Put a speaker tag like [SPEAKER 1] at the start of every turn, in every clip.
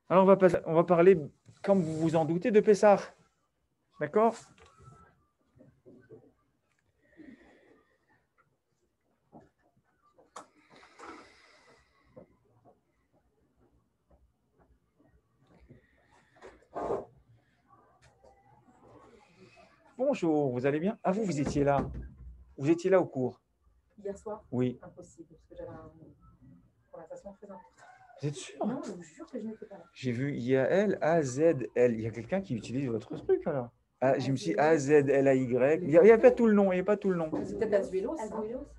[SPEAKER 1] Alors, on va parler, comme vous vous en doutez, de Pessah. D'accord? Bonjour, vous allez bien? Ah, vous étiez là. Vous étiez là au cours.
[SPEAKER 2] Hier soir?
[SPEAKER 1] Oui.
[SPEAKER 2] Impossible, parce que j'avais une conversation très importante.
[SPEAKER 1] Vous êtes sûr?
[SPEAKER 2] Non, je vous jure que je n'étais pas là.
[SPEAKER 1] J'ai vu IAL, AZL. Il y a quelqu'un qui utilise votre truc alors. Ah, je me suis dit AZLAY. Il n'y a pas tout le nom. Il n'y a pas tout le nom.
[SPEAKER 2] C'est peut-être Azuelos.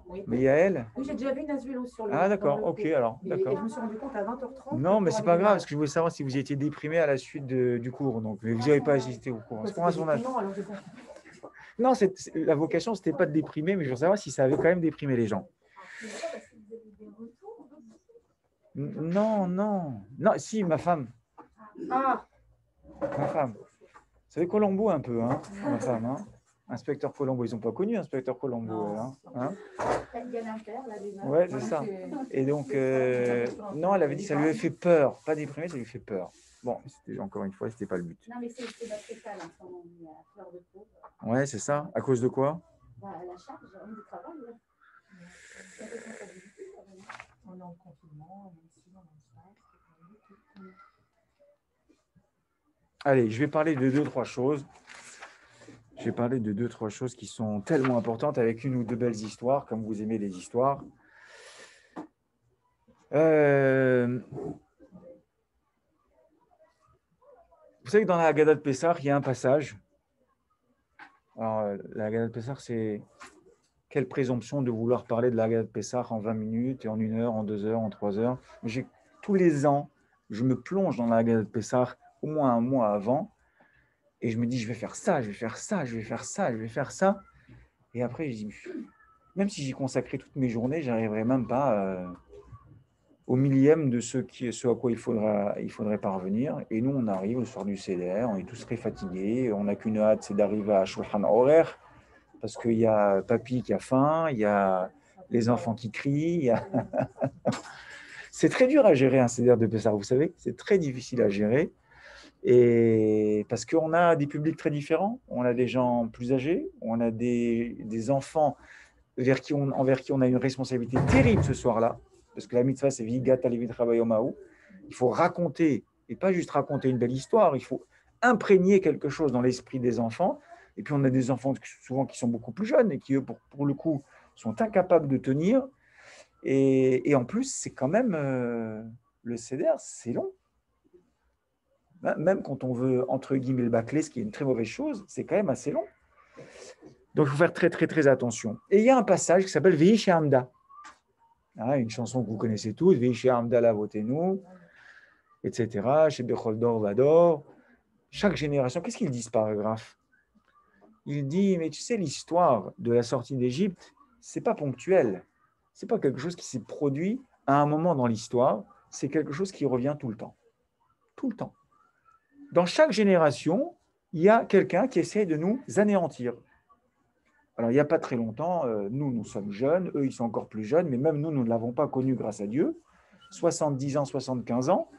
[SPEAKER 2] Oui.
[SPEAKER 1] Mais IAL?
[SPEAKER 2] Oui, j'ai déjà vu une Azuelos sur le.
[SPEAKER 1] Ah, d'accord. Ok,
[SPEAKER 2] cours.
[SPEAKER 1] alors.
[SPEAKER 2] Et
[SPEAKER 1] D'accord.
[SPEAKER 2] je me suis rendu compte à 20h30.
[SPEAKER 1] Non, mais c'est pas grave, parce que je voulais savoir si vous étiez déprimé à la suite du cours. Donc, vous n'avez pas assisté au cours. C'est pour un sondage.
[SPEAKER 2] Non, alors j'ai pas.
[SPEAKER 1] Non, la vocation, c'était pas de déprimer, mais je veux savoir si ça avait quand même déprimé les gens. Non, non. Non, si, ma femme.
[SPEAKER 2] Ah,
[SPEAKER 1] Ma femme. Vous savez Colombo un peu, hein, ma femme, hein. Inspecteur Colombo, ils n'ont pas connu Inspecteur Colombo, hein. Ouais, c'est ça. Et donc, non, elle avait dit que ça lui avait fait peur, pas déprimé, ça lui fait peur. Bon, encore une fois, c'était pas le but.
[SPEAKER 2] non, mais c'est pas en ce moment, il y a fleur de peau.
[SPEAKER 1] Ouais, c'est ça. À cause de quoi?
[SPEAKER 2] La charge, du travail. On est en confinement, on est ici, on est en
[SPEAKER 1] Allez, je vais parler de deux, trois choses. Je vais parler de deux, trois choses qui sont tellement importantes avec une ou deux belles histoires, comme vous aimez les histoires. Vous savez que dans la Haggadah de Pessah, il y a un passage. Alors, la Haggadah de Pessah, c'est quelle présomption de vouloir parler de la Haggadah de Pessah en 20 minutes, et en 1 heure, en 2 heures, en 3 heures. Tous les ans, je me plonge dans la Haggadah de Pessah au moins un mois avant, et je me dis, je vais faire ça, je vais faire ça, je vais faire ça, je vais faire ça. Et après, je dis, même si j'y consacrais toutes mes journées, je n'arriverai même pas au millième de ce à quoi il faudrait parvenir. Et nous, on arrive le soir du Seder, on est tous très fatigués, on n'a qu'une hâte, c'est d'arriver à Shulchan Aruch, parce qu'il y a papy qui a faim, il y a les enfants qui crient. C'est très dur à gérer un Seder de Pessah, vous savez, c'est très difficile à gérer. Et parce qu'on a des publics très différents, on a des gens plus âgés, on a des enfants envers qui on a une responsabilité terrible ce soir-là, parce que la mitzvah, c'est Vigat Alevit Rabayomahu. Il faut raconter, et pas juste raconter une belle histoire, il faut imprégner quelque chose dans l'esprit des enfants. Et puis, on a des enfants souvent qui sont beaucoup plus jeunes et qui, eux, pour le coup, sont incapables de tenir. Et en plus, c'est quand même, le Seder, c'est long. Même quand on veut, entre guillemets, le bâcler, ce qui est une très mauvaise chose, c'est quand même assez long. Donc, il faut faire très, très, très attention. Et il y a un passage qui s'appelle Veish Hamda. Une chanson que vous connaissez tous, Veish Hamda la votez-nous, etc. Chez Bechol Dor Vador. Chaque génération, qu'est-ce qu'il dit ce paragraphe? Il dit, mais tu sais, l'histoire de la sortie d'Égypte, c'est pas ponctuel. C'est pas quelque chose qui s'est produit à un moment dans l'histoire. C'est quelque chose qui revient tout le temps. Tout le temps. Dans chaque génération, il y a quelqu'un qui essaie de nous anéantir. Alors, il n'y a pas très longtemps, nous sommes jeunes, eux, ils sont encore plus jeunes, mais même nous ne l'avons pas connu grâce à Dieu. 70 ans, 75 ans,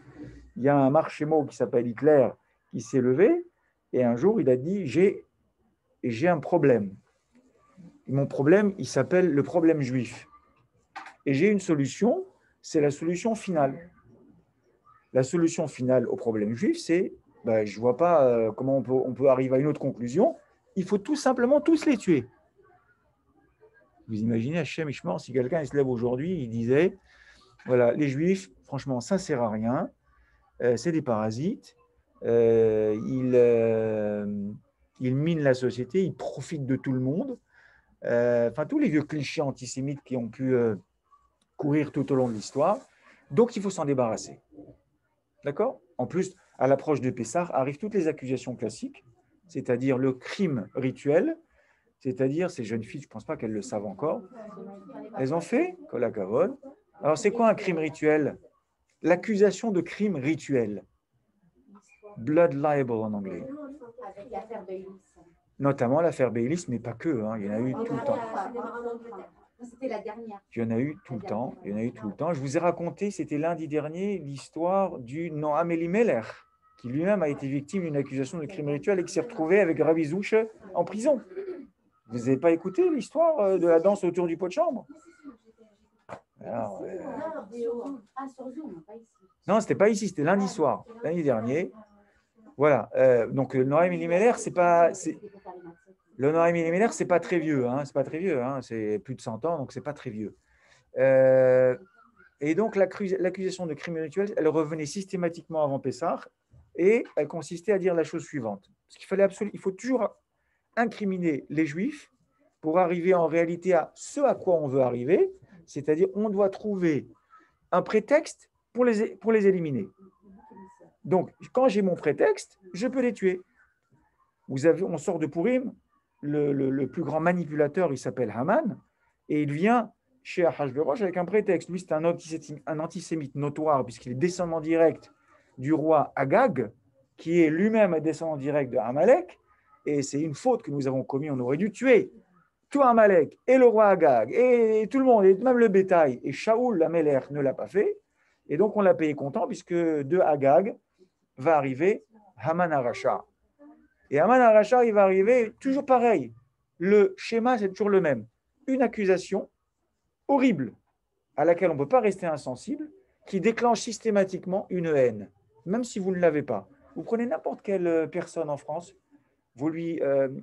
[SPEAKER 1] il y a un marchémo qui s'appelle Hitler qui s'est levé, et un jour, il a dit, j'ai un problème. Et mon problème, il s'appelle le problème juif. Et j'ai une solution, c'est la solution finale. La solution finale au problème juif, c'est, je ne vois pas comment on peut arriver à une autre conclusion, il faut tout simplement tous les tuer. Vous imaginez Hachem Ishmael, si quelqu'un se lève aujourd'hui, il disait, voilà, les Juifs, franchement, ça ne sert à rien, c'est des parasites, ils minent la société, ils profitent de tout le monde. Enfin, tous les vieux clichés antisémites qui ont pu courir tout au long de l'histoire. Donc, il faut s'en débarrasser. D'accord? En plus, à l'approche de Pessah, arrivent toutes les accusations classiques, c'est-à-dire le crime rituel, c'est-à-dire ces jeunes filles, je ne pense pas qu'elles le savent encore. Elles ont fait Kolakavod. Alors, c'est quoi un crime rituel? L'accusation de crime rituel. Blood libel en anglais.
[SPEAKER 2] Avec l'affaire Baylis.
[SPEAKER 1] Notamment l'affaire Baylis, mais pas que, il y en a eu tout le temps.
[SPEAKER 3] C'était la dernière.
[SPEAKER 1] Il y en a eu tout le temps. Il y en a eu tout le temps. Je vous ai raconté, c'était lundi dernier, l'histoire du Noam Elimelech, qui lui-même a été victime d'une accusation de crime rituel et qui s'est retrouvé avec Ravi Zouch en prison. Vous n'avez pas écouté l'histoire de la danse autour du pot de chambre? Alors,
[SPEAKER 3] Sur Zoom, pas ici.
[SPEAKER 1] non, c'était pas ici, c'était lundi soir, lundi dernier. Voilà. Donc le Noam Elimelech, c'est pas très vieux, hein, c'est pas très vieux, hein, c'est plus de 100 ans, donc c'est pas très vieux. Et donc l'accusation de crime rituel, elle revenait systématiquement avant Pessah et elle consistait à dire la chose suivante. Parce il faut toujours incriminer les Juifs pour arriver en réalité à ce à quoi on veut arriver, c'est-à-dire on doit trouver un prétexte pour les éliminer. Donc, quand j'ai mon prétexte, je peux les tuer. On sort de Purim, le plus grand manipulateur, il s'appelle Haman, et il vient chez Ahashverosh avec un prétexte. Lui, c'est un antisémite notoire, puisqu'il est descendant direct du roi Agag, qui est lui-même un descendant direct de Amalek, et c'est une faute que nous avons commise. On aurait dû tuer tout Amalek, et le roi Agag, et tout le monde, et même le bétail. Et Shaoul, l'Amelech, ne l'a pas fait, et donc on l'a payé content, puisque de Agag va arriver Haman Aracha. Et Haman Aracha, il va arriver toujours pareil. Le schéma, c'est toujours le même. Une accusation horrible à laquelle on ne peut pas rester insensible, qui déclenche systématiquement une haine, même si vous ne l'avez pas. Vous prenez n'importe quelle personne en France, vous lui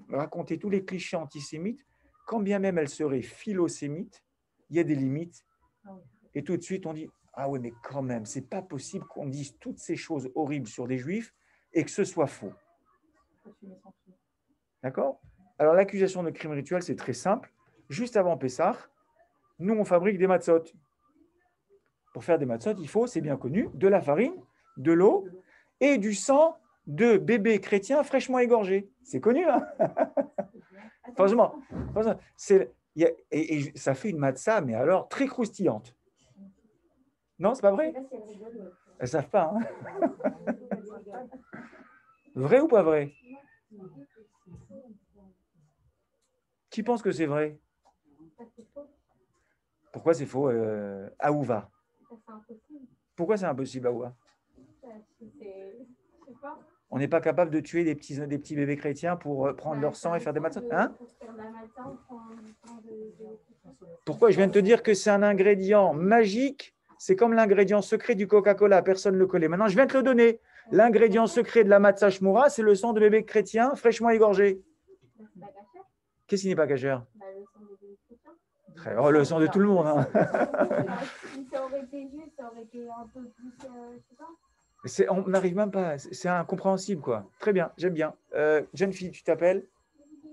[SPEAKER 1] racontez tous les clichés antisémites, quand bien même elle serait philosémite, il y a des limites. Et tout de suite, on dit « Ah oui, mais quand même, c'est pas possible qu'on dise toutes ces choses horribles sur des Juifs et que ce soit faux. » D'accord? Alors, l'accusation de crime rituel, c'est très simple. Juste avant Pessah, nous, on fabrique des matzot. Pour faire des matzot, il faut, c'est bien connu, de la farine, de l'eau et du sang de bébés chrétiens fraîchement égorgés. C'est connu, hein? Franchement, et ça fait une matzah, mais alors très croustillante. Non, c'est pas vrai? Elles ne savent pas. Hein? Vrai ou pas vrai? Qui pense que c'est vrai? Pourquoi c'est faux, Aouva? Pourquoi c'est impossible, Aouva? On n'est pas capable de tuer des petits bébés chrétiens pour prendre leur sang et faire des matzot, hein? Pourquoi? Je viens de te dire que c'est un ingrédient magique. C'est comme l'ingrédient secret du Coca-Cola. Personne ne le connaît. Maintenant, je viens de te le donner. L'ingrédient secret de la matzah shmura, c'est le sang de bébé chrétien fraîchement égorgé. Qu'est-ce qui n'est pas cachère? Oh, le sang de tout le monde. Hein.
[SPEAKER 3] Ça aurait été juste, ça aurait été un peu plus...
[SPEAKER 1] On n'arrive même pas. C'est incompréhensible, quoi. Très bien, j'aime bien. Jeune fille, tu t'appelles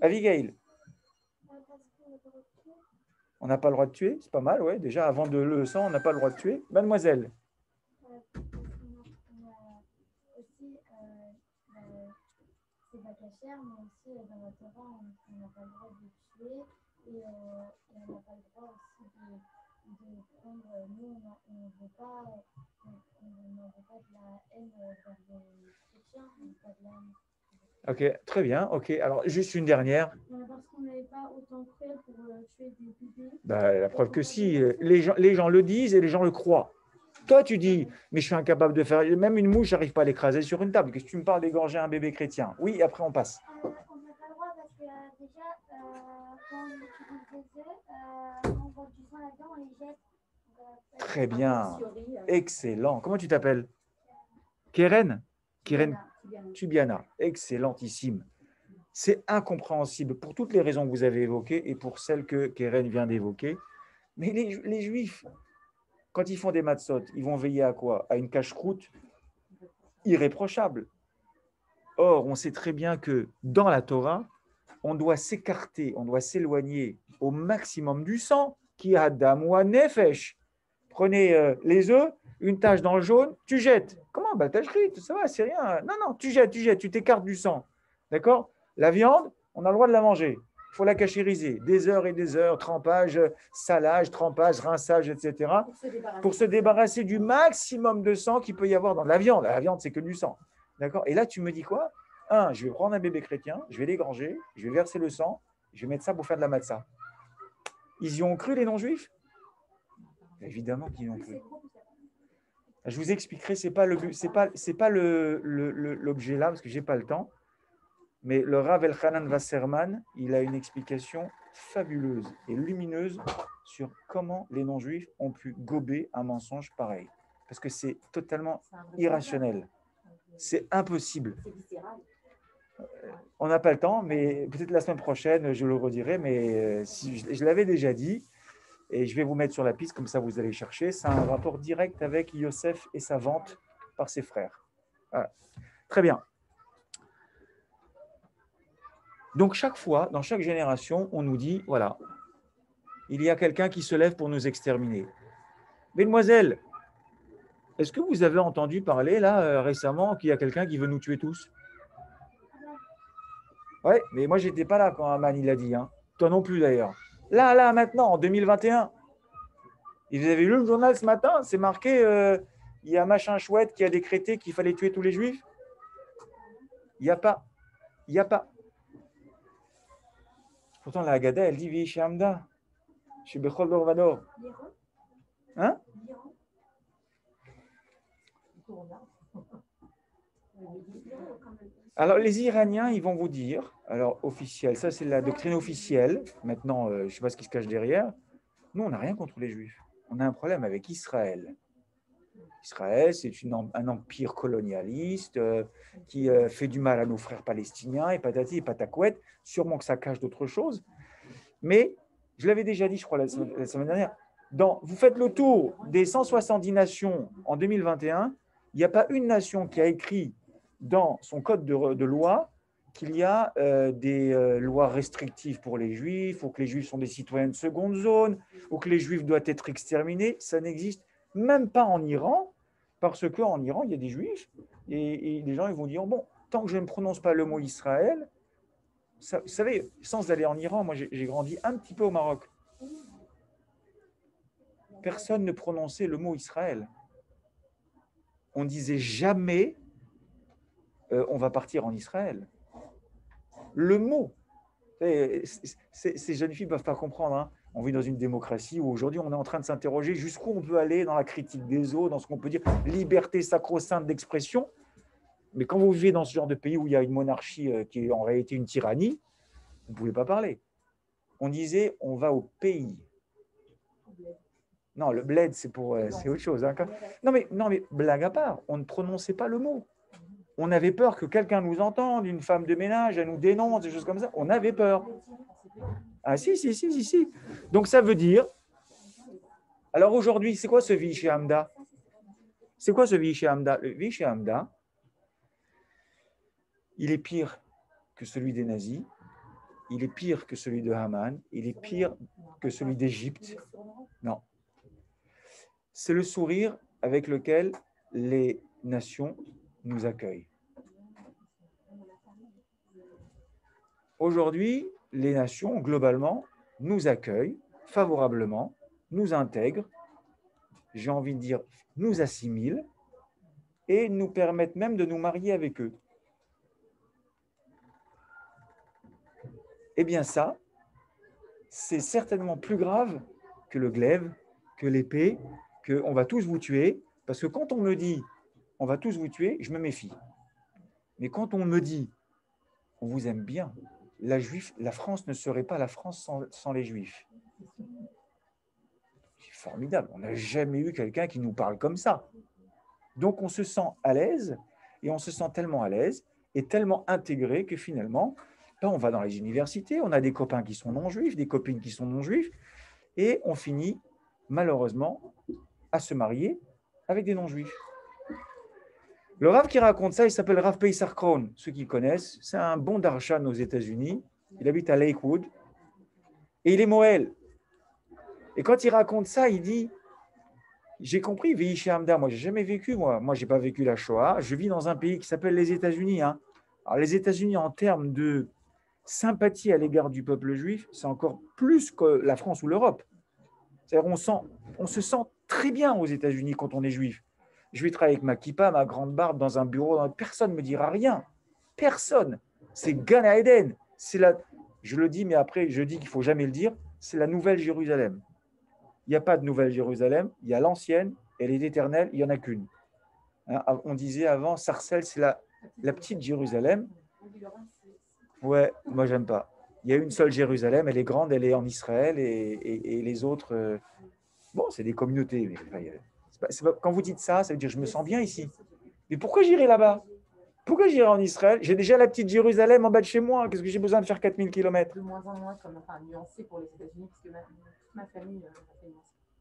[SPEAKER 1] Abigail. On n'a pas le droit de tuer, c'est pas mal, ouais. Déjà, avant de le sang, on n'a pas le droit de tuer. Mademoiselle.
[SPEAKER 3] C'est pas cachère, mais aussi dans la Torah, on n'a pas le droit de tuer et on n'a pas le droit aussi de prendre. Nous, on ne veut pas de la haine vers les chrétiens, on ne veut pas de la haine.
[SPEAKER 1] Ok, très bien. Ok, alors juste une dernière.
[SPEAKER 3] Parce qu'on n'avait pas autant cruel pour tuer des bébés.
[SPEAKER 1] Bah, la preuve que si. Les gens le disent et les gens le croient. Toi, tu dis, mais je suis incapable de faire, même une mouche, je n'arrive pas à l'écraser sur une table. Qu'est-ce que tu me parles d'égorger un bébé chrétien? Oui, après on passe.
[SPEAKER 3] On n'a pas le droit parce que déjà, quand on utilise des œufs, on voit du sang là-dedans, on les jette.
[SPEAKER 1] Très bien. Excellent. Comment tu t'appelles? Keren Tubiana. Excellentissime. C'est incompréhensible pour toutes les raisons que vous avez évoquées et pour celles que Keren vient d'évoquer. Mais les Juifs, quand ils font des matzot, ils vont veiller à quoi? À une cache-croûte irréprochable. Or, on sait très bien que dans la Torah, on doit s'écarter, on doit s'éloigner au maximum du sang, qui a damwa nefesh. Prenez les œufs, une tache dans le jaune, tu jettes. Comment? Bah, tacherie, ça va, c'est rien. Non, tu jettes, tu t'écartes du sang. D'accord? La viande, on a le droit de la manger. Il faut la cachériser. Des heures et des heures, trempage, salage, trempage, rinçage, etc. Pour se débarrasser du maximum de sang qu'il peut y avoir dans la viande. La viande, c'est que du sang. D'accord? Et là, tu me dis quoi? Je vais prendre un bébé chrétien, je vais l'égorger, je vais verser le sang, je vais mettre ça pour faire de la matzah. Ils y ont cru, les non-juifs? Évidemment qu'ils y ont cru. Je vous expliquerai, c'est pas l'objet là, parce que je n'ai pas le temps. Mais le Rav Elchanan Wasserman, il a une explication fabuleuse et lumineuse sur comment les non-juifs ont pu gober un mensonge pareil. Parce que c'est totalement irrationnel. C'est impossible. On n'a pas le temps, mais peut-être la semaine prochaine, je le redirai. Mais si je l'avais déjà dit, et je vais vous mettre sur la piste, comme ça vous allez chercher. C'est un rapport direct avec Yosef et sa vente par ses frères. Voilà. Très bien. Donc chaque fois, dans chaque génération, on nous dit, voilà, il y a quelqu'un qui se lève pour nous exterminer. Mesdemoiselles, est-ce que vous avez entendu parler là récemment qu'il y a quelqu'un qui veut nous tuer tous? Oui, mais moi j'étais pas là quand Haman il a dit, hein. Toi non plus d'ailleurs. Là, maintenant, en 2021. Et vous avez lu le journal ce matin, c'est marqué, il y a machin chouette qui a décrété qu'il fallait tuer tous les juifs. Il n'y a pas. Il n'y a pas. Pourtant, la Haggadah, elle dit Vihi She'amda, Shebechol Dor Vador. Hein? Alors, les Iraniens, ils vont vous dire, alors officiel, ça c'est la doctrine officielle. Maintenant, je ne sais pas ce qui se cache derrière. Nous, on n'a rien contre les Juifs. On a un problème avec Israël. Israël, c'est un empire colonialiste qui fait du mal à nos frères palestiniens et patati et patacouette. Sûrement que ça cache d'autres choses. Mais, je l'avais déjà dit, je crois, la semaine dernière, vous faites le tour des 170 nations en 2021, il n'y a pas une nation qui a écrit dans son code de loi qu'il y a des lois restrictives pour les Juifs, ou que les Juifs sont des citoyens de seconde zone, ou que les Juifs doivent être exterminés. Ça n'existe même pas en Iran, parce qu'en Iran, il y a des Juifs, et les gens ils vont dire, bon, tant que je ne prononce pas le mot Israël, ça, vous savez, sans aller en Iran, moi j'ai grandi un petit peu au Maroc. Personne ne prononçait le mot Israël. On disait jamais on va partir en Israël. Le mot. Ces jeunes filles ne peuvent pas comprendre. Hein. On vit dans une démocratie où aujourd'hui on est en train de s'interroger jusqu'où on peut aller dans la critique des autres, dans ce qu'on peut dire liberté sacro-sainte d'expression. Mais quand vous vivez dans ce genre de pays où il y a une monarchie qui est en réalité une tyrannie, vous ne pouvez pas parler. On disait on va au pays. Non, le bled, c'est autre chose. Hein. Non, mais blague à part, on ne prononçait pas le mot. On avait peur que quelqu'un nous entende, une femme de ménage, elle nous dénonce, des choses comme ça. On avait peur. Ah si. Donc ça veut dire... Alors aujourd'hui, c'est quoi ce Vihi Hamda? C'est quoi ce Vihi Hamda? Le Vihi Hamda, il est pire que celui des nazis, il est pire que celui de Haman, il est pire que celui d'Égypte. Non. C'est le sourire avec lequel les nations nous accueillent. Aujourd'hui, les nations, globalement, nous accueillent favorablement, nous intègrent, j'ai envie de dire, nous assimilent et nous permettent même de nous marier avec eux. Eh bien ça, c'est certainement plus grave que le glaive, que l'épée, qu'on va tous vous tuer, parce que quand on me dit « on va tous vous tuer », je me méfie. Mais quand on me dit « on vous aime bien », la France ne serait pas la France sans les Juifs. C'est formidable. On n'a jamais eu quelqu'un qui nous parle comme ça. Donc, on se sent à l'aise, et on se sent tellement à l'aise et tellement intégré que finalement, on va dans les universités, on a des copains qui sont non-juifs, des copines qui sont non-juifs, et on finit, malheureusement, à se marier avec des non-juifs. Le Rav qui raconte ça, il s'appelle Rav Peissar Krohn. Ceux qui connaissent, c'est un bon darshan aux États-Unis. Il habite à Lakewood. Et il est Moël. Et quand il raconte ça, il dit, j'ai compris, Vihi She'amda, moi, j'ai jamais vécu, moi, j'ai pas vécu la Shoah. Je vis dans un pays qui s'appelle les États-Unis. Hein. Alors, les États-Unis, en termes de sympathie à l'égard du peuple juif, c'est encore plus que la France ou l'Europe. C'est-à-dire, on se sent très bien aux États-Unis quand on est juif. Je vais travailler avec ma kippa, ma grande barbe dans un bureau, personne ne me dira rien. Personne. C'est Gan Eden. Je le dis, mais après, je dis qu'il ne faut jamais le dire. c'est la nouvelle Jérusalem. Il n'y a pas de nouvelle Jérusalem, il y a l'ancienne, elle est éternelle, il n'y en a qu'une. Hein, on disait avant, Sarcelles, c'est la petite Jérusalem. Ouais, moi, j'aime pas. Il y a une seule Jérusalem, elle est grande, elle est en Israël, et les autres, bon, c'est des communautés. Mais enfin, quand vous dites ça, ça veut dire je me sens bien ici. Mais pourquoi j'irai là-bas? Pourquoi j'irai en Israël? J'ai déjà la petite Jérusalem en bas de chez moi. Qu'est-ce que j'ai besoin de faire 4000 km?
[SPEAKER 2] De moins en moins, comme enfin, nuancé pour les États-Unis, parce que toute ma famille a fait nuancé.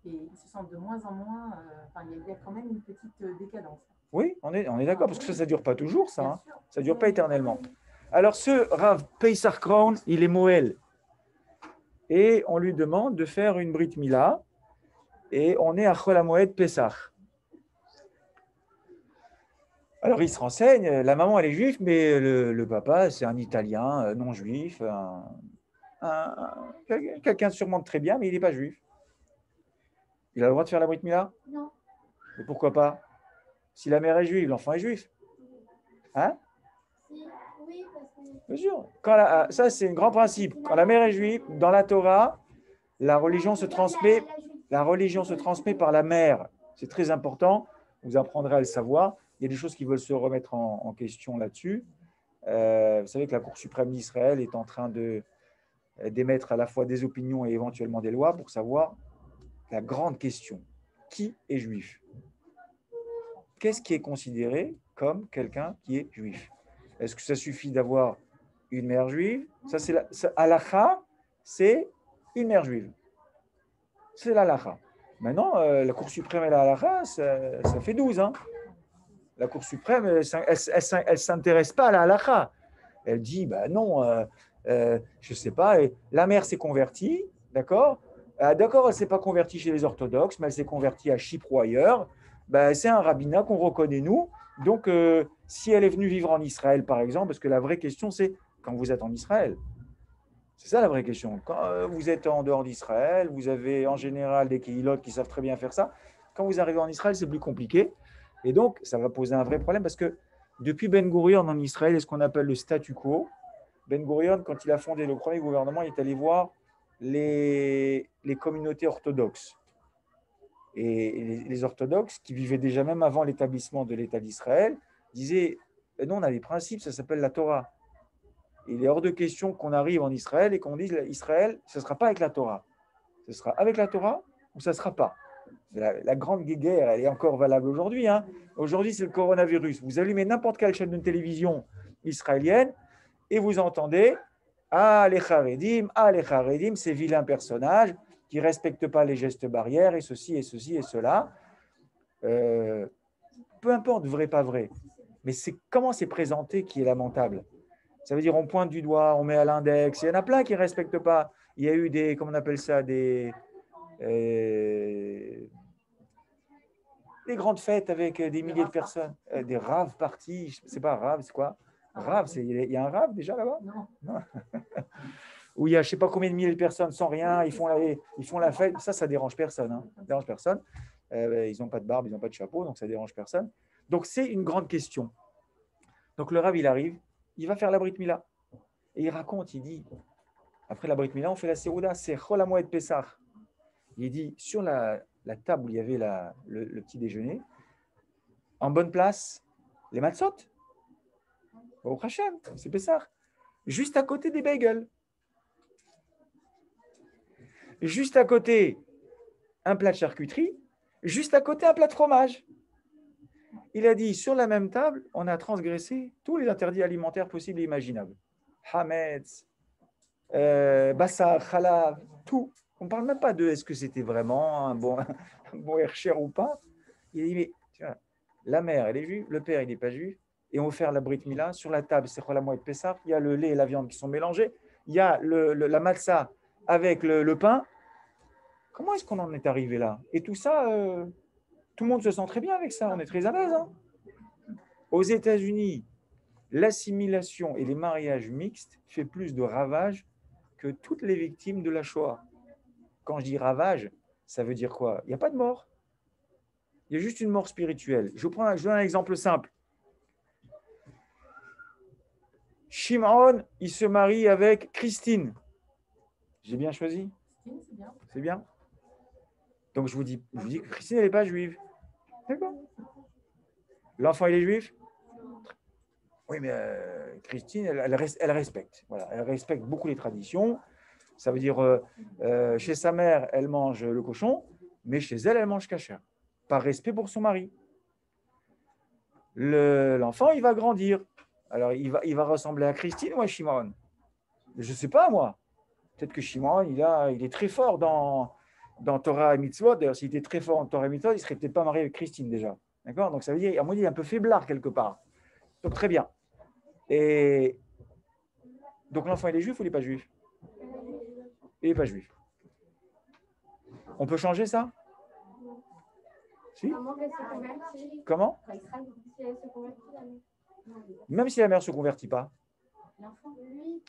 [SPEAKER 2] Et ils se sentent de moins en moins, enfin, il y a quand même une petite décadence.
[SPEAKER 1] Oui, on est d'accord, parce que ça ne dure pas toujours, ça. Hein. Ça ne dure pas éternellement.
[SPEAKER 2] Oui.
[SPEAKER 1] Alors, ce Rav Peisar Krohn, il est Moël. Et on lui demande de faire une Brit Mila. Et on est à Chol HaMoed Pesach. Alors, il se renseigne. La maman, elle est juive, mais le papa, c'est un Italien non juif. Quelqu'un sûrement de très bien, mais il n'est pas juif. Il a le droit de faire la Brit Mila?
[SPEAKER 3] Non.
[SPEAKER 1] Mais pourquoi pas? Si la mère est juive, l'enfant est juif. Hein?
[SPEAKER 3] Oui, parce que...
[SPEAKER 1] Bien sûr. Ça, c'est un grand principe. Quand la mère est juive, dans la Torah, la religion se transmet par la mère. C'est très important. Vous apprendrez à le savoir. Il y a des choses qui veulent se remettre en question là-dessus. Vous savez que la Cour suprême d'Israël est en train d'émettre à la fois des opinions et éventuellement des lois pour savoir la grande question. Qui est juif? Qu'est-ce qui est considéré comme quelqu'un qui est juif? Est-ce que ça suffit d'avoir une mère juive? Ça, c'est halakha, c'est une mère juive. C'est l'halakha. Maintenant, la Cour suprême et la halakha, ça fait 12. Hein. La Cour suprême, elle ne s'intéresse pas à la halakha. Elle dit, bah non, je ne sais pas, la mère s'est convertie, d'accord? D'accord, elle ne s'est pas convertie chez les orthodoxes, mais elle s'est convertie à Chypre ou ailleurs. Ben, c'est un rabbinat qu'on reconnaît nous. Donc, si elle est venue vivre en Israël, par exemple, parce que la vraie question, c'est quand vous êtes en Israël. C'est ça la vraie question. Quand vous êtes en dehors d'Israël, vous avez en général des kéhilotes qui savent très bien faire ça. Quand vous arrivez en Israël, c'est plus compliqué. Et donc, ça va poser un vrai problème parce que depuis Ben Gurion en Israël, il y a ce qu'on appelle le statu quo. Ben Gurion, quand il a fondé le premier gouvernement, il est allé voir les communautés orthodoxes. Et les orthodoxes, qui vivaient déjà même avant l'établissement de l'État d'Israël, disaient non, on a des principes, ça s'appelle la Torah. Et il est hors de question qu'on arrive en Israël et qu'on dise Israël, ce ne sera pas avec la Torah. Ce sera avec la Torah ou ça ne sera pas. La grande guerre, elle est encore valable aujourd'hui. Hein. Aujourd'hui, c'est le coronavirus. Vous allumez n'importe quelle chaîne de télévision israélienne et vous entendez les Haredim, ces vilains personnages qui ne respectent pas les gestes barrières et ceci et ceci et cela. Peu importe, vrai, pas vrai. Mais c'est comment c'est présenté qui est lamentable. Ça veut dire on pointe du doigt, on met à l'index. Il y en a plein qui ne respectent pas. Il y a eu des, comment on appelle ça, des grandes fêtes avec des milliers de personnes. Des raves parties. C'est pas rave, c'est quoi? Rave, il y a un rave déjà là-bas? Non. Où il y a je ne sais pas combien de milliers de personnes sans rien, ils font la fête. Ça dérange personne. Hein. Ça dérange personne. Ils n'ont pas de barbe, ils n'ont pas de chapeau, donc ça dérange personne. Donc c'est une grande question. Donc le Rav, il arrive, il va faire la Brit Mila. Et il raconte, il dit, après la Brit Mila, on fait la Sérouda, c'est Chol HaMoed Pesach. Il dit, sur la table où il y avait le petit déjeuner, en bonne place, les matzot. Au Hachem, c'est Pesach. Juste à côté des bagels. Juste à côté, un plat de charcuterie. Juste à côté, un plat de fromage. Il a dit, sur la même table, on a transgressé tous les interdits alimentaires possibles et imaginables. Hametz, Bassar, Khalav, tout. On ne parle même pas de est-ce que c'était vraiment un bon hercher ou pas. Il a dit, mais tu vois, la mère, elle est juive, le père, il n'est pas juif, et on va faire la Brit Mila. Sur la table, c'est Chol HaMoed Pesach, il y a le lait et la viande qui sont mélangés, il y a la matzah avec le pain. Comment est-ce qu'on en est arrivé là? Et tout ça, tout le monde se sent très bien avec ça, on est très à l'aise. Hein. Aux États-Unis, l'assimilation et les mariages mixtes fait plus de ravages que toutes les victimes de la Shoah. Quand je dis ravage, ça veut dire quoi? Il n'y a pas de mort. Il y a juste une mort spirituelle. Je donne un exemple simple. Shimon, il se marie avec Christine. J'ai bien choisi?
[SPEAKER 2] Christine, c'est bien.
[SPEAKER 1] C'est bien. Donc je vous dis que Christine, elle n'est pas juive. D'accord. L'enfant, il est juif? Oui, mais Christine, elle respecte. Voilà, elle respecte beaucoup les traditions. Ça veut dire, chez sa mère, elle mange le cochon, mais chez elle, elle mange kasher. Par respect pour son mari. L'enfant, il va grandir. Alors, il va ressembler à Christine ou à Shimon? Je ne sais pas, moi. Peut-être que Shimon, il est très fort dans Torah et Mitzvot. D'ailleurs, s'il était très fort en Torah et Mitzvot, il ne serait peut-être pas marié avec Christine déjà. D'accord? Donc, ça veut dire, à mon avis, il est un peu faiblard quelque part. Donc, très bien. Et donc, l'enfant, il est juif ou il n'est pas juif? Il n'est pas juif. On peut changer ça? Si? Comment? Même si la mère ne se convertit pas,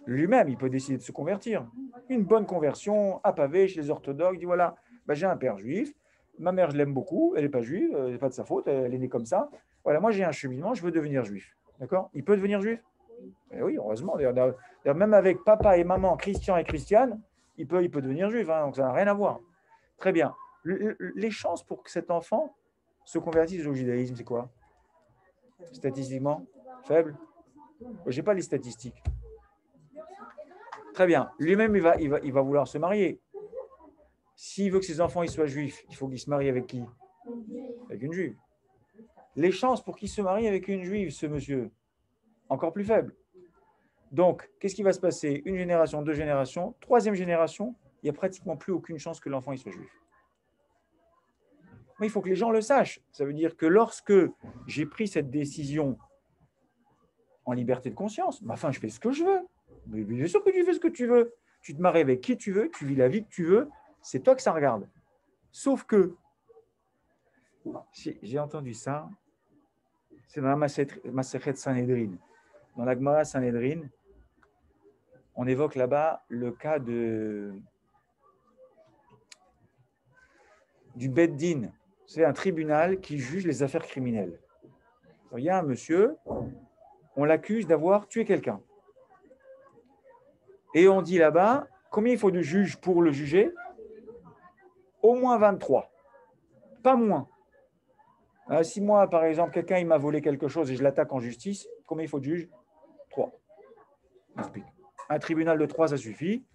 [SPEAKER 1] lui-même, il peut décider de se convertir. Une bonne conversion, à pavé, chez les orthodoxes, il dit voilà, ben, j'ai un père juif, ma mère, je l'aime beaucoup, elle n'est pas juive, ce n'est pas de sa faute, elle est née comme ça. Voilà, moi, j'ai un cheminement, je veux devenir juif. D'accord? Il peut devenir juif? Et oui, heureusement. D'ailleurs, même avec papa et maman, Christian et Christiane, il peut devenir juif, hein, donc ça n'a rien à voir. Très bien. Les chances pour que cet enfant se convertisse au judaïsme, c'est quoi? Statistiquement? Faible? Je n'ai pas les statistiques. Très bien. Lui-même, il va vouloir se marier. S'il veut que ses enfants ils soient juifs, il faut qu'il se marie avec qui? Avec une juive. Les chances pour qu'il se marie avec une juive, ce monsieur, encore plus faibles. Donc, qu'est-ce qui va se passer? Une génération, deux générations, troisième génération, il n'y a pratiquement plus aucune chance que l'enfant il soit juif. Mais il faut que les gens le sachent. Ça veut dire que lorsque j'ai pris cette décision en liberté de conscience, enfin, je fais ce que je veux. Mais bien sûr que tu fais ce que tu veux. Tu te maries avec qui tu veux, tu vis la vie que tu veux, c'est toi que ça regarde. Sauf que, j'ai entendu ça, c'est dans la Masechet Sanhedrin. Dans la Gemara Sanhedrin, on évoque là-bas le cas du Beth Din. C'est un tribunal qui juge les affaires criminelles. Alors, il y a un monsieur, on l'accuse d'avoir tué quelqu'un. Et on dit là-bas, combien il faut de juges pour le juger? Au moins 23. Pas moins. Si moi, par exemple, quelqu'un il m'a volé quelque chose et je l'attaque en justice, combien il faut de juges? 3. Un tribunal de 3, ça suffit.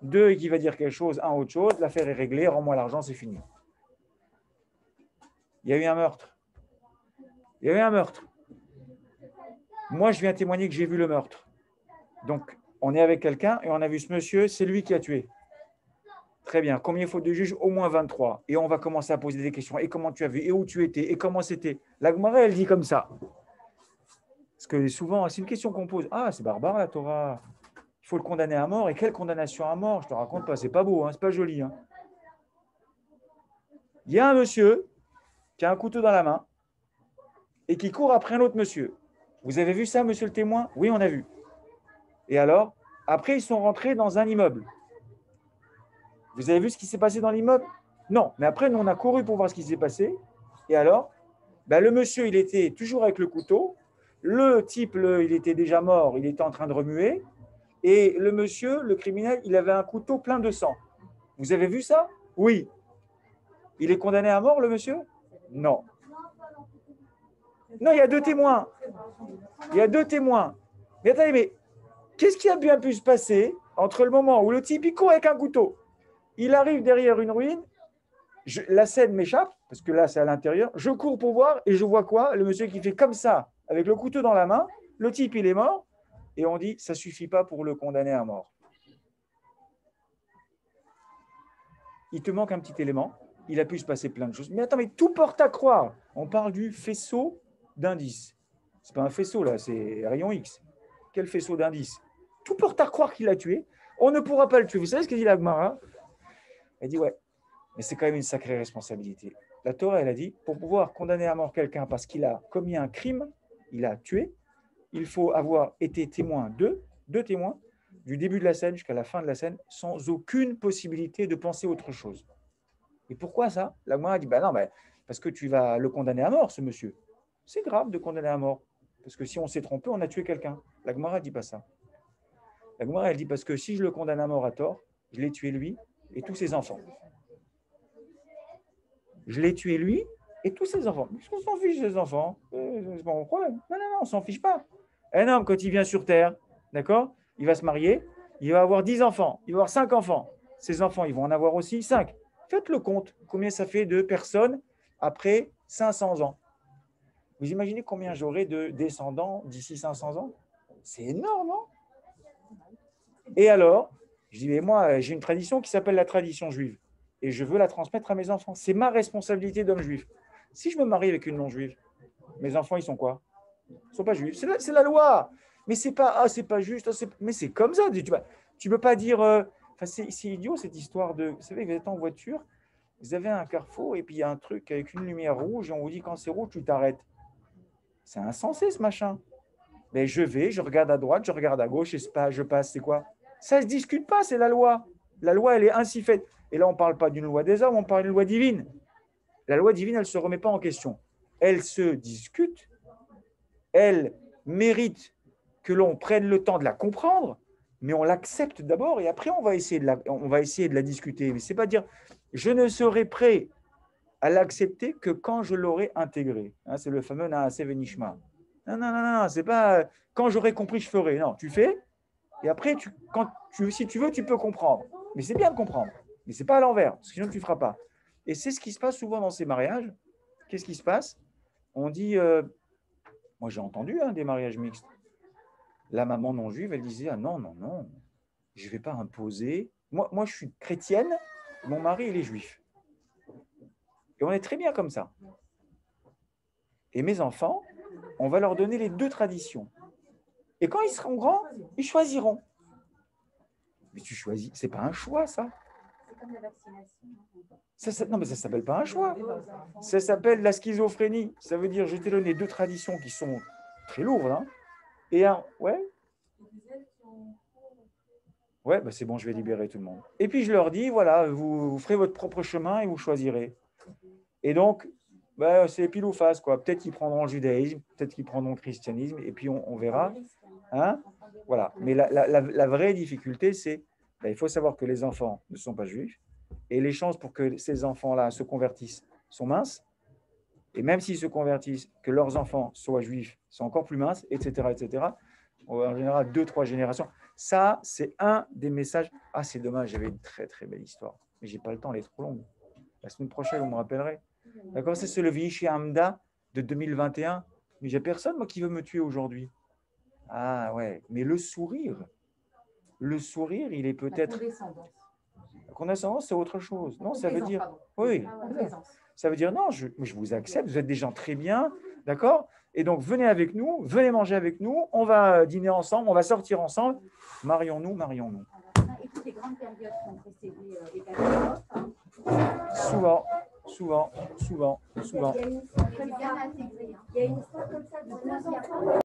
[SPEAKER 1] 2, qui va dire quelque chose, un autre chose, l'affaire est réglée, rends-moi l'argent, c'est fini. Il y a eu un meurtre. Il y a eu un meurtre. Moi, je viens témoigner que j'ai vu le meurtre. Donc, on est avec quelqu'un et on a vu ce monsieur, c'est lui qui a tué. Très bien. Combien il faut de juges? Au moins 23. Et on va commencer à poser des questions. Et comment tu as vu? Et où tu étais? Et comment c'était? La Gemara, elle dit comme ça. Parce que souvent, c'est une question qu'on pose. Ah, c'est barbare la Torah. Il faut le condamner à mort. Et quelle condamnation à mort? Je te raconte pas. C'est pas beau, hein, c'est pas joli. Hein. Il y a un monsieur qui a un couteau dans la main et qui court après un autre monsieur. Vous avez vu ça, monsieur le témoin? Oui, on a vu. Et alors? Après, ils sont rentrés dans un immeuble. Vous avez vu ce qui s'est passé dans l'immeuble? Non. Mais après, nous, on a couru pour voir ce qui s'est passé. Et alors? Le monsieur, il était toujours avec le couteau. Le type, il était déjà mort. Il était en train de remuer. Et le monsieur, le criminel, il avait un couteau plein de sang. Vous avez vu ça? Oui. Il est condamné à mort, le monsieur? Non. Non, il y a 2 témoins. Il y a 2 témoins. Mais attendez, mais qu'est-ce qui a bien pu se passer entre le moment où le type, il court avec un couteau? Il arrive derrière une ruine, la scène m'échappe, parce que là, c'est à l'intérieur. Je cours pour voir et je vois quoi? Le monsieur qui fait comme ça, avec le couteau dans la main. Le type, il est mort. Et on dit, ça ne suffit pas pour le condamner à mort. Il te manque un petit élément. Il a pu se passer plein de choses. Mais attends, mais tout porte à croire. On parle du faisceau d'indices. Ce n'est pas un faisceau, là, c'est rayon X. Quel faisceau d'indices? Tout porte à croire qu'il l'a tué. On ne pourra pas le tuer. Vous savez ce que dit la Gemara? Elle dit, ouais, mais c'est quand même une sacrée responsabilité. La Torah, elle a dit, pour pouvoir condamner à mort quelqu'un parce qu'il a commis un crime, il a tué, il faut avoir été témoin deux témoins, du début de la scène jusqu'à la fin de la scène, sans aucune possibilité de penser autre chose. Et pourquoi ça? La Gemara a dit, non, parce que tu vas le condamner à mort, ce monsieur. C'est grave de condamner à mort. Parce que si on s'est trompé, on a tué quelqu'un. La Gemara ne dit pas ça. La Gemara, elle dit, parce que si je le condamne à mort à tort, je l'ai tué lui, et tous ses enfants. Je l'ai tué lui et tous ses enfants. Parce qu'on s'en fiche des enfants. C'est pas mon problème. Non, on s'en fiche pas. Un homme, quand il vient sur Terre, d'accord, il va se marier, il va avoir 10 enfants, il va avoir 5 enfants. Ses enfants, ils vont en avoir aussi 5. Faites le compte. Combien ça fait de personnes après 500 ans? Vous imaginez combien j'aurai de descendants d'ici 500 ans? C'est énorme, non? Et alors, je dis, mais moi, j'ai une tradition qui s'appelle la tradition juive. Et je veux la transmettre à mes enfants. C'est ma responsabilité d'homme juif. Si je me marie avec une non-juive, mes enfants, ils sont quoi? Ils ne sont pas juifs. C'est la loi. Mais c'est pas, c'est pas juste. Mais c'est comme ça. Tu peux pas dire... c'est idiot cette histoire de... Vous savez, vous êtes en voiture, vous avez un carrefour et puis il y a un truc avec une lumière rouge et on vous dit quand c'est rouge, tu t'arrêtes. C'est insensé ce machin. Mais je regarde à droite, je regarde à gauche et je passe. C'est quoi? Ça ne se discute pas, c'est la loi. La loi, elle est ainsi faite. Et là, on ne parle pas d'une loi des hommes, on parle d'une loi divine. La loi divine, elle ne se remet pas en question. Elle se discute, elle mérite que l'on prenne le temps de la comprendre, mais on l'accepte d'abord et après, on va essayer de la discuter. Mais ce n'est pas dire, je ne serai prêt à l'accepter que quand je l'aurai intégré. Hein, c'est le fameux Naaseh Venishma. Non, c'est pas quand j'aurai compris, je ferai. Non, tu fais, et après, si tu veux, tu peux comprendre. Mais c'est bien de comprendre. Mais ce n'est pas à l'envers, sinon tu ne feras pas. Et c'est ce qui se passe souvent dans ces mariages. Qu'est-ce qui se passe? On dit, moi j'ai entendu des mariages mixtes. La maman non juive, elle disait, ah non, je ne vais pas imposer. Moi, je suis chrétienne, mon mari, il est juif. Et on est très bien comme ça. Et mes enfants, on va leur donner les deux traditions. Et quand ils seront grands, ils choisiront. Mais tu choisis, c'est pas un choix, ça.
[SPEAKER 2] C'est comme la vaccination.
[SPEAKER 1] Non, mais ça ne s'appelle pas un choix. Ça s'appelle la schizophrénie. Ça veut dire, je t'ai donné deux traditions qui sont très lourdes. Hein, et ouais, c'est bon, je vais libérer tout le monde. Et puis je leur dis, voilà, vous ferez votre propre chemin et vous choisirez. Et donc, c'est pile ou face, quoi. Peut-être qu'ils prendront le judaïsme, peut-être qu'ils prendront le christianisme, et puis on verra. Hein, voilà. Mais la vraie difficulté, c'est il faut savoir que les enfants ne sont pas juifs, et les chances pour que ces enfants-là se convertissent sont minces. Et même s'ils se convertissent, que leurs enfants soient juifs sont encore plus minces, etc., etc. En général, 2-3 générations. Ça, c'est un des messages. Ah, c'est dommage, j'avais une très, très belle histoire. Mais je n'ai pas le temps, elle est trop longue. La semaine prochaine, vous me rappellerez. D'accord, c'est le Vishi Hamda de 2021. Mais j'ai personne, moi, qui veut me tuer aujourd'hui. Ah ouais, mais le sourire, il est peut-être... La condescendance, c'est autre chose. Non, ça veut dire... Oui, ça veut dire non, je vous accepte, vous êtes des gens très bien, d'accord? Et donc, venez avec nous, venez manger avec nous, on va dîner ensemble, on va sortir ensemble. Marions-nous.
[SPEAKER 2] Et toutes les grandes périodes qui ont précédé les catastrophes.
[SPEAKER 1] Souvent.
[SPEAKER 3] Il y a une histoire comme ça de 2 enfants.